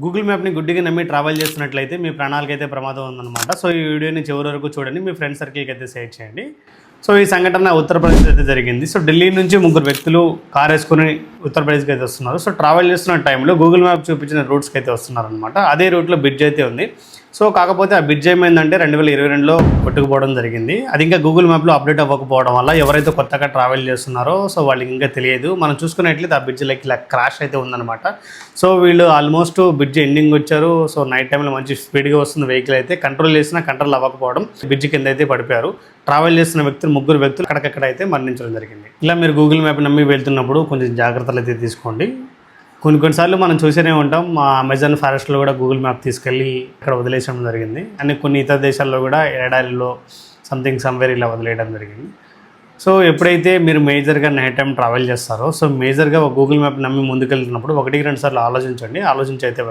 Google మ్యాప్ని గుడ్డిగా నమ్మి travel చేస్తున్నట్లయితే మీ ప్రాణాలకైతే ప్రమాదం ఉందన్నమాట. సో ఈ వీడియోని చివరి వరకు చూడండి, మీ ఫ్రెండ్ సర్కిల్కి అయితే షేర్ చేయండి. సో ఈ సంఘటన ఉత్తరప్రదేశ్ అయితే జరిగింది. సో ఢిల్లీ నుంచి ముగ్గురు వ్యక్తులు కార్ వేసుకుని ఉత్తరప్రదేశ్కి అయితే వస్తున్నారు. సో ట్రావెల్ చేస్తున్న టైంలో గూగుల్ మ్యాప్ చూపించిన రూట్స్కి అయితే వస్తున్నారనమాట. అదే రూట్లో బ్రిడ్జ్ అయితే ఉంది. సో కాకపోతే ఆ బ్రిడ్జ్ ఏమైందంటే 2022లో కొట్టుకుపోవడం జరిగింది. అది ఇంకా గూగుల్ మ్యాప్లో అప్డేట్ అవ్వకపోవడం వల్ల ఎవరైతే కొత్తగా ట్రావెల్ చేస్తున్నారో సో వాళ్ళకి ఇంకా తెలియదు. మనం చూసుకున్నట్లయితే ఆ బ్రిడ్జ్లోకి ఇలా క్రాష్ అయితే ఉందన్నమాట. సో వీళ్ళు ఆల్మోస్ట్ బ్రిడ్జ్ ఎండింగ్ వచ్చారు. సో నైట్ టైంలో మంచి స్పీడ్గా వస్తున్న వెహికల్ అయితే కంట్రోల్ చేసినా కంట్రోల్ అవ్వకపోవడం బ్రిడ్జ్ కింద అయితే పడిపోయారు. ట్రావెల్ చేస్తున్న ముగ్గురు వ్యక్తులు అక్కడికక్కడ అయితే మరణించడం జరిగింది. ఇలా మీరు గూగుల్ మ్యాప్ నమ్మి వెళ్తున్నప్పుడు కొంచెం జాగ్రత్తలు అయితే తీసుకోండి. కొన్నిసార్లు మనం చూసేనే ఉంటాం, మా అమెజాన్ ఫారెస్ట్లో కూడా గూగుల్ మ్యాప్ తీసుకెళ్ళి ఇక్కడ వదిలేయడం జరిగింది. అని కొన్ని ఇతర దేశాల్లో కూడా ఎడారిలో సమ్వేర్ ఇలా వదిలేయడం జరిగింది. సో ఎప్పుడైతే మీరు మేజర్గా నైట్ టైం ట్రావెల్ చేస్తారో సో మేజర్గా గూగుల్ మ్యాప్ నమ్మి ముందుకెళ్తున్నప్పుడు 1-2 సార్లు ఆలోచించండి. ఆలోచించి అయితే